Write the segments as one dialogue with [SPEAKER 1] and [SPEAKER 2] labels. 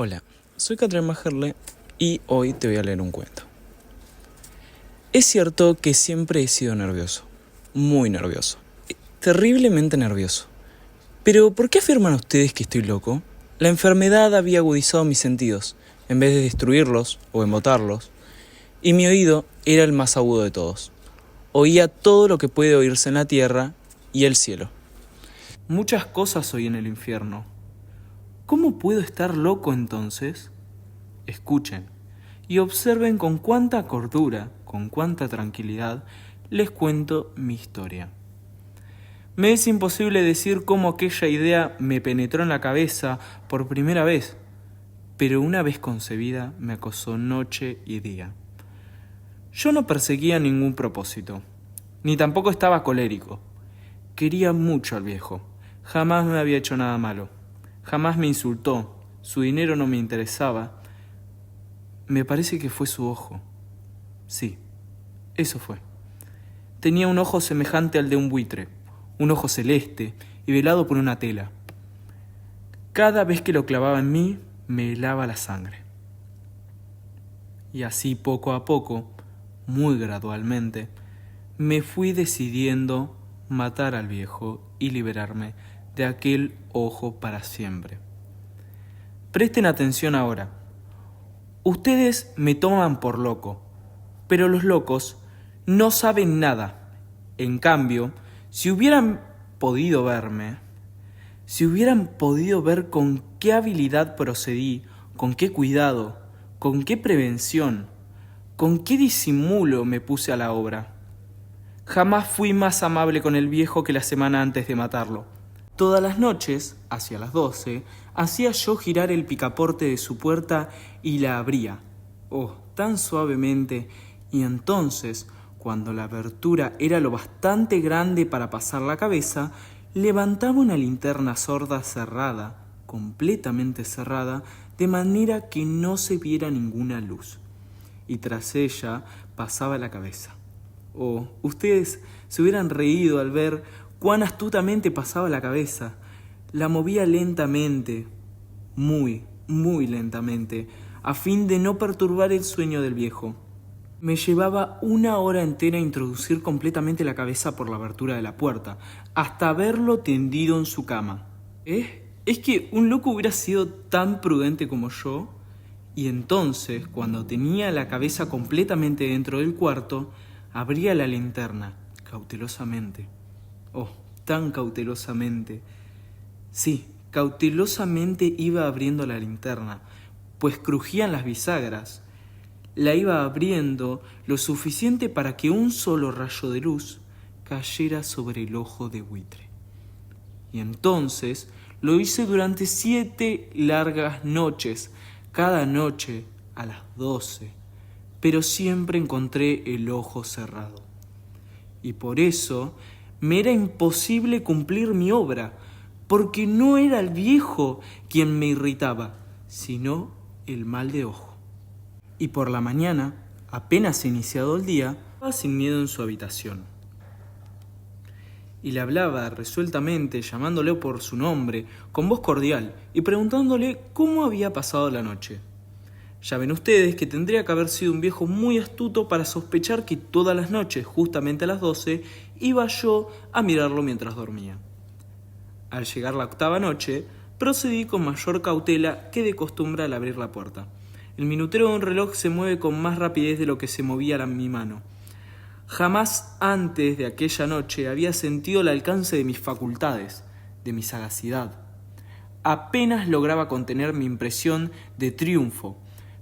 [SPEAKER 1] Hola, soy Catherine Majerle y hoy te voy a leer un cuento. Es cierto que siempre he sido nervioso, muy nervioso, terriblemente nervioso. Pero ¿por qué afirman ustedes que estoy loco? La enfermedad había agudizado mis sentidos, en vez de destruirlos o embotarlos, y mi oído era el más agudo de todos. Oía todo lo que puede oírse en la tierra y el cielo. Muchas cosas oí en el infierno. ¿Cómo puedo estar loco entonces? Escuchen y observen con cuánta cordura, con cuánta tranquilidad les cuento mi historia. Me es imposible decir cómo aquella idea me penetró en la cabeza por primera vez, pero una vez concebida me acosó noche y día. Yo no perseguía ningún propósito, ni tampoco estaba colérico. Quería mucho al viejo, jamás me había hecho nada malo, jamás me insultó, su dinero no me interesaba. Me parece que fue su ojo. Sí, eso fue. Tenía un ojo semejante al de un buitre, un ojo celeste y velado por una tela. Cada vez que lo clavaba en mí, me helaba la sangre. Y así poco a poco, muy gradualmente, me fui decidiendo matar al viejo y liberarme de aquel ojo para siempre. Presten atención ahora. Ustedes me toman por loco, pero los locos no saben nada. En cambio, si hubieran podido verme, si hubieran podido ver con qué habilidad procedí, con qué cuidado, con qué prevención, con qué disimulo me puse a la obra. Jamás fui más amable con el viejo que la semana antes de matarlo. Todas las noches, hacia las 12, hacía yo girar el picaporte de su puerta y la abría. Oh, tan suavemente. Y entonces, cuando la abertura era lo bastante grande para pasar la cabeza, levantaba una linterna sorda cerrada, completamente cerrada, de manera que no se viera ninguna luz. Y tras ella pasaba la cabeza. Oh, ustedes se hubieran reído al ver cuán astutamente pasaba la cabeza. La movía lentamente, muy lentamente, a fin de no perturbar el sueño del viejo. Me llevaba 1 hora entera a introducir completamente la cabeza por la abertura de la puerta, hasta verlo tendido en su cama. ¿Es que un loco hubiera sido tan prudente como yo? Y entonces, cuando tenía la cabeza completamente dentro del cuarto, abría la linterna, cautelosamente. Oh, tan cautelosamente. Sí, cautelosamente iba abriendo la linterna, pues crujían las bisagras. La iba abriendo lo suficiente para que un solo rayo de luz cayera sobre el ojo de buitre. Y entonces lo hice durante 7 largas noches, cada noche a las 12, pero siempre encontré el ojo cerrado. Y por eso me era imposible cumplir mi obra, porque no era el viejo quien me irritaba, sino el mal de ojo. Y por la mañana, apenas iniciado el día, estaba sin miedo en su habitación. Y le hablaba resueltamente, llamándole por su nombre, con voz cordial, y preguntándole cómo había pasado la noche. Ya ven ustedes que tendría que haber sido un viejo muy astuto para sospechar que todas las noches, justamente a las 12, iba yo a mirarlo mientras dormía. Al llegar la 8ª noche, procedí con mayor cautela que de costumbre al abrir la puerta. El minutero de un reloj se mueve con más rapidez de lo que se movía mi mano. Jamás antes de aquella noche había sentido el alcance de mis facultades, de mi sagacidad. Apenas lograba contener mi impresión de triunfo,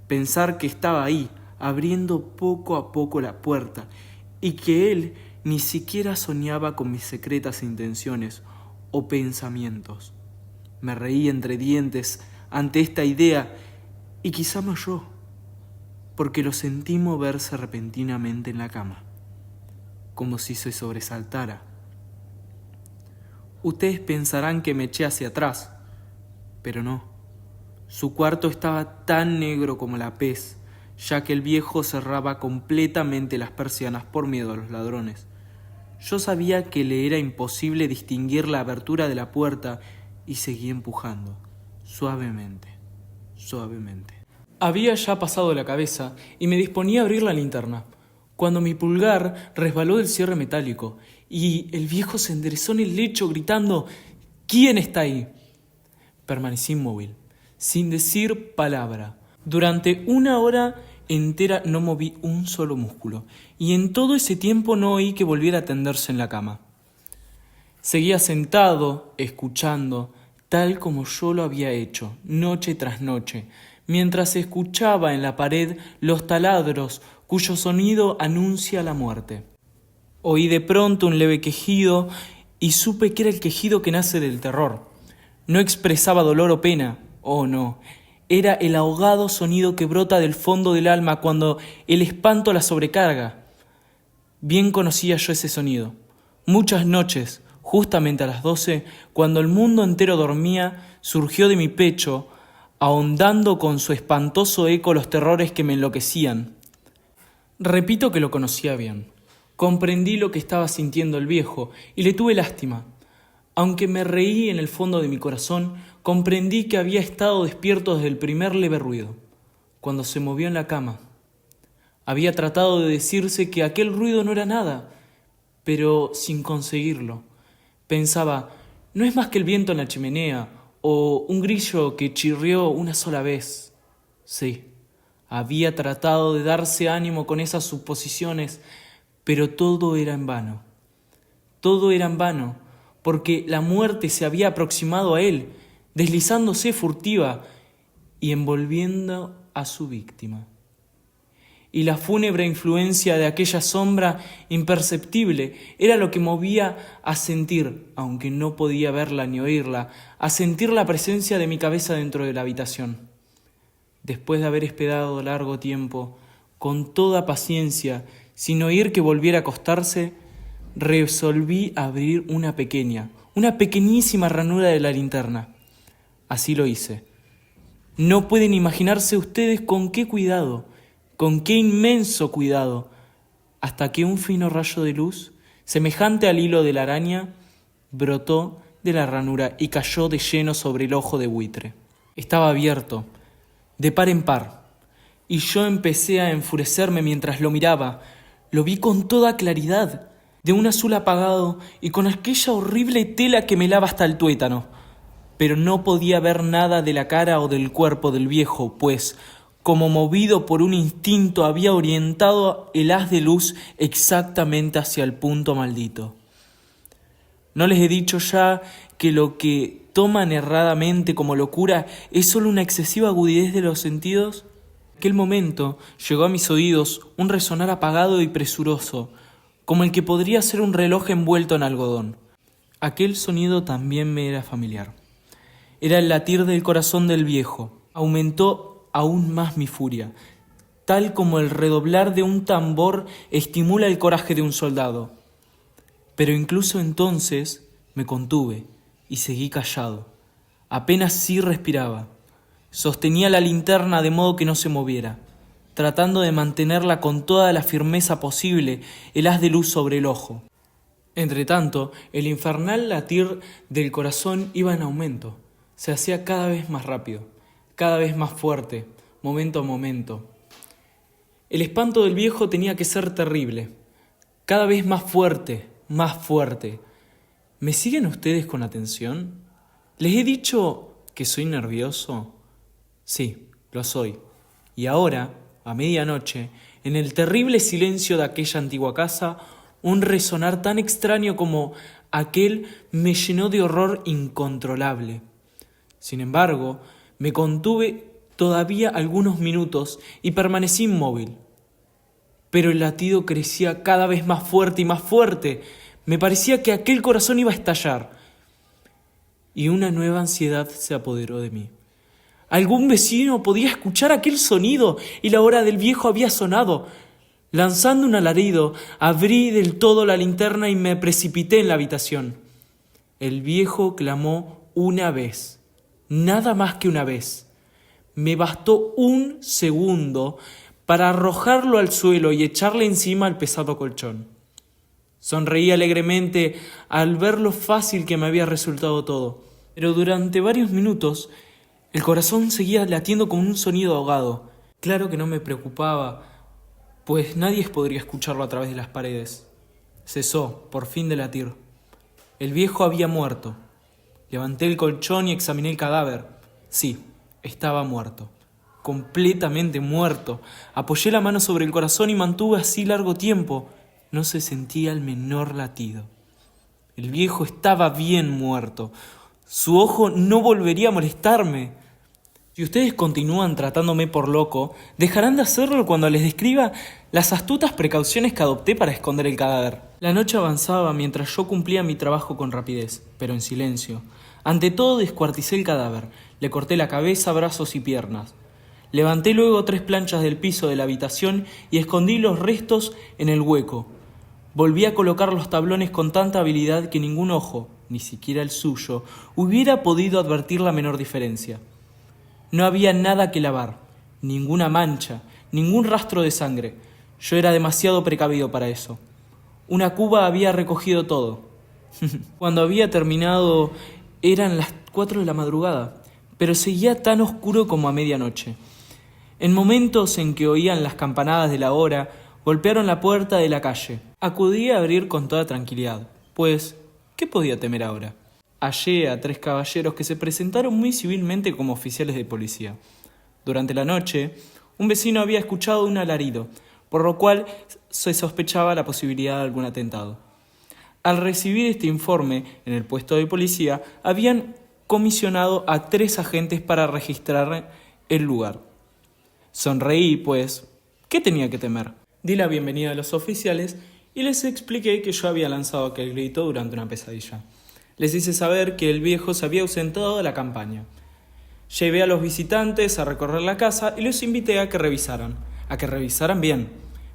[SPEAKER 1] pensar que estaba ahí, abriendo poco a poco la puerta, y que él ni siquiera soñaba con mis secretas intenciones o pensamientos. Me reí entre dientes ante esta idea, y quizá me oyó, porque lo sentí moverse repentinamente en la cama, como si se sobresaltara. Ustedes pensarán que me eché hacia atrás, pero no. Su cuarto estaba tan negro como la pez, ya que el viejo cerraba completamente las persianas por miedo a los ladrones. Yo sabía que le era imposible distinguir la abertura de la puerta y seguí empujando, suavemente, suavemente. Había ya pasado la cabeza y me disponía a abrir la linterna, cuando mi pulgar resbaló del cierre metálico y el viejo se enderezó en el lecho gritando: «¿Quién está ahí?». Permanecí inmóvil, sin decir palabra. Durante 1 hora entera no moví un solo músculo, y en todo ese tiempo no oí que volviera a tenderse en la cama. Seguía sentado, escuchando, tal como yo lo había hecho, noche tras noche, mientras escuchaba en la pared los taladros cuyo sonido anuncia la muerte. Oí de pronto un leve quejido y supe que era el quejido que nace del terror. No expresaba dolor o pena, oh no, era el ahogado sonido que brota del fondo del alma cuando el espanto la sobrecarga. Bien conocía yo ese sonido. Muchas noches, justamente a las 12, cuando el mundo entero dormía, surgió de mi pecho, ahondando con su espantoso eco los terrores que me enloquecían. Repito que lo conocía bien. Comprendí lo que estaba sintiendo el viejo y le tuve lástima. Aunque me reí en el fondo de mi corazón, comprendí que había estado despierto desde el primer leve ruido, cuando se movió en la cama. Había tratado de decirse que aquel ruido no era nada, pero sin conseguirlo. Pensaba, no es más que el viento en la chimenea o un grillo que chirrió una sola vez. Sí, había tratado de darse ánimo con esas suposiciones, pero todo era en vano. Todo era en vano, porque la muerte se había aproximado a él, deslizándose furtiva y envolviendo a su víctima. Y la fúnebre influencia de aquella sombra imperceptible era lo que movía a sentir, aunque no podía verla ni oírla, a sentir la presencia de mi cabeza dentro de la habitación. Después de haber esperado largo tiempo, con toda paciencia, sin oír que volviera a acostarse, resolví abrir una pequeñísima ranura de la linterna. Así lo hice. No pueden imaginarse ustedes con qué cuidado, con qué inmenso cuidado, hasta que un fino rayo de luz, semejante al hilo de la araña, brotó de la ranura y cayó de lleno sobre el ojo de buitre. Estaba abierto, de par en par, y yo empecé a enfurecerme mientras lo miraba. Lo vi con toda claridad, de un azul apagado y con aquella horrible tela que me lava hasta el tuétano. Pero no podía ver nada de la cara o del cuerpo del viejo, pues, como movido por un instinto, había orientado el haz de luz exactamente hacia el punto maldito. ¿No les he dicho ya que lo que toman erradamente como locura es solo una excesiva agudidez de los sentidos? En aquel momento llegó a mis oídos un resonar apagado y presuroso, como el que podría ser un reloj envuelto en algodón. Aquel sonido también me era familiar. Era el latir del corazón del viejo. Aumentó aún más mi furia, tal como el redoblar de un tambor estimula el coraje de un soldado. Pero incluso entonces me contuve y seguí callado. Apenas sí respiraba. Sostenía la linterna de modo que no se moviera, tratando de mantenerla con toda la firmeza posible, el haz de luz sobre el ojo. Entretanto, el infernal latir del corazón iba en aumento. Se hacía cada vez más rápido, cada vez más fuerte, momento a momento. El espanto del viejo tenía que ser terrible, cada vez más fuerte, más fuerte. ¿Me siguen ustedes con atención? ¿Les he dicho que soy nervioso? Sí, lo soy. Y ahora, a medianoche, en el terrible silencio de aquella antigua casa, un resonar tan extraño como aquel me llenó de horror incontrolable. Sin embargo, me contuve todavía algunos minutos y permanecí inmóvil. Pero el latido crecía cada vez más fuerte y más fuerte. Me parecía que aquel corazón iba a estallar. Y una nueva ansiedad se apoderó de mí. Algún vecino podía escuchar aquel sonido y la hora del viejo había sonado. Lanzando un alarido, abrí del todo la linterna y me precipité en la habitación. El viejo clamó una vez, nada más que una vez. Me bastó un segundo para arrojarlo al suelo y echarle encima el pesado colchón. Sonreí alegremente al ver lo fácil que me había resultado todo, pero durante varios minutos El corazón seguía latiendo con un sonido ahogado. Claro que no me preocupaba, pues nadie podría escucharlo a través de las paredes. Cesó, por fin, de latir. El viejo había muerto. Levanté el colchón y examiné el cadáver. Sí, estaba muerto. Completamente muerto. Apoyé la mano sobre el corazón y mantuve así largo tiempo. No se sentía el menor latido. El viejo estaba bien muerto. Su ojo no volvería a molestarme. Si ustedes continúan tratándome por loco, dejarán de hacerlo cuando les describa las astutas precauciones que adopté para esconder el cadáver. La noche avanzaba mientras yo cumplía mi trabajo con rapidez, pero en silencio. Ante todo descuarticé el cadáver, le corté la cabeza, brazos y piernas. Levanté luego 3 planchas del piso de la habitación y escondí los restos en el hueco. Volví a colocar los tablones con tanta habilidad que ningún ojo, ni siquiera el suyo, hubiera podido advertir la menor diferencia. No había nada que lavar, ninguna mancha, ningún rastro de sangre. Yo era demasiado precavido para eso. Una cuba había recogido todo. Cuando había terminado eran las 4 de la madrugada, pero seguía tan oscuro como a medianoche. En momentos en que oían las campanadas de la hora, golpearon la puerta de la calle. Acudí a abrir con toda tranquilidad, pues, ¿qué podía temer ahora? Hallé a 3 caballeros que se presentaron muy civilmente como oficiales de policía. Durante la noche, un vecino había escuchado un alarido, por lo cual se sospechaba la posibilidad de algún atentado. Al recibir este informe, en el puesto de policía, habían comisionado a 3 agentes para registrar el lugar. Sonreí, pues, ¿qué tenía que temer? Di la bienvenida a los oficiales y les expliqué que yo había lanzado aquel grito durante una pesadilla. Les hice saber que el viejo se había ausentado de la campaña. Llevé a los visitantes a recorrer la casa y los invité a que revisaran bien.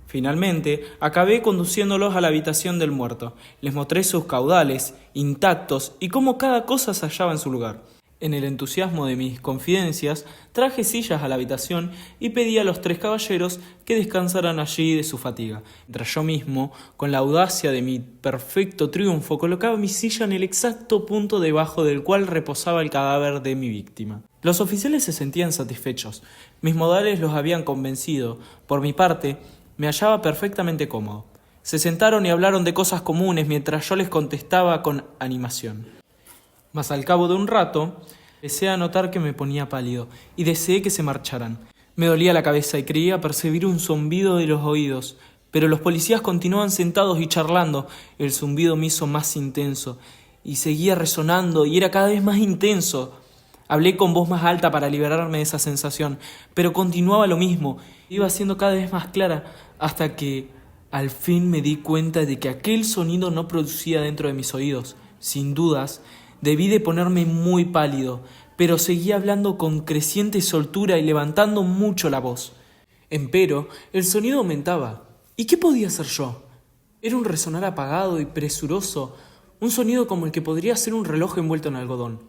[SPEAKER 1] Finalmente, acabé conduciéndolos a la habitación del muerto. Les mostré sus caudales, intactos, y cómo cada cosa se hallaba en su lugar. En el entusiasmo de mis confidencias, traje sillas a la habitación y pedí a los 3 caballeros que descansaran allí de su fatiga, mientras yo mismo, con la audacia de mi perfecto triunfo, colocaba mi silla en el exacto punto debajo del cual reposaba el cadáver de mi víctima. Los oficiales se sentían satisfechos. Mis modales los habían convencido. Por mi parte, me hallaba perfectamente cómodo. Se sentaron y hablaron de cosas comunes mientras yo les contestaba con animación. Mas al cabo de un rato, empecé a notar que me ponía pálido y deseé que se marcharan. Me dolía la cabeza y creía percibir un zumbido de los oídos, pero los policías continuaban sentados y charlando. El zumbido me hizo más intenso y seguía resonando y era cada vez más intenso. Hablé con voz más alta para liberarme de esa sensación, pero continuaba lo mismo. Iba siendo cada vez más clara hasta que al fin me di cuenta de que aquel sonido no producía dentro de mis oídos. Sin dudas, debí de ponerme muy pálido, pero seguía hablando con creciente soltura y levantando mucho la voz. Empero, el sonido aumentaba. ¿Y qué podía hacer yo? Era un resonar apagado y presuroso, un sonido como el que podría ser un reloj envuelto en algodón.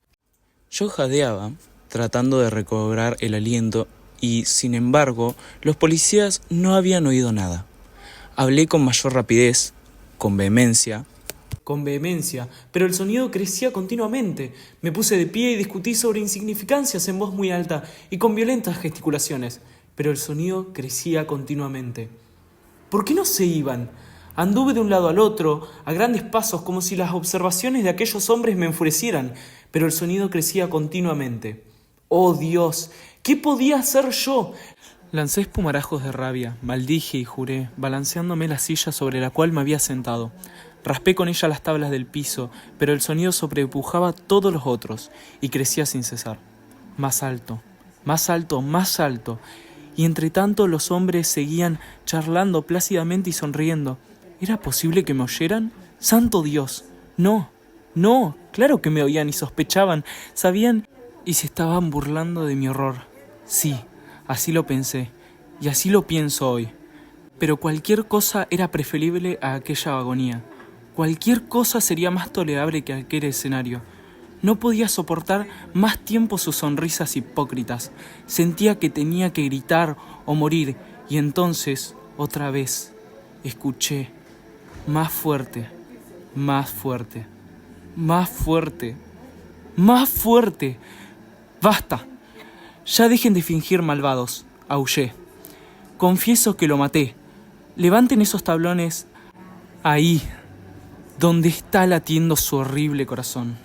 [SPEAKER 1] Yo jadeaba, tratando de recobrar el aliento, y, sin embargo, los policías no habían oído nada. Hablé con mayor rapidez, con vehemencia, pero el sonido crecía continuamente. Me puse de pie y discutí sobre insignificancias en voz muy alta y con violentas gesticulaciones, pero el sonido crecía continuamente. ¿Por qué no se iban? Anduve de un lado al otro, a grandes pasos, como si las observaciones de aquellos hombres me enfurecieran, pero el sonido crecía continuamente. ¡Oh, Dios! ¿Qué podía hacer yo? Lancé espumarajos de rabia, maldije y juré, balanceándome la silla sobre la cual me había sentado. Raspé con ella las tablas del piso, pero el sonido sobrepujaba todos los otros y crecía sin cesar. Más alto, más alto, más alto. Y entre tanto los hombres seguían charlando plácidamente y sonriendo. ¿Era posible que me oyeran? ¡Santo Dios! No, claro que me oían y sospechaban, sabían y se estaban burlando de mi horror. Sí, así lo pensé, y así lo pienso hoy. Pero cualquier cosa era preferible a aquella agonía. Cualquier cosa sería más tolerable que aquel escenario. No podía soportar más tiempo sus sonrisas hipócritas. Sentía que tenía que gritar o morir, y entonces, otra vez, escuché, más fuerte, más fuerte, más fuerte, más fuerte. ¡Basta! Ya dejen de fingir, malvados, aullé. Confieso que lo maté. Levanten esos tablones ahí, donde está latiendo su horrible corazón.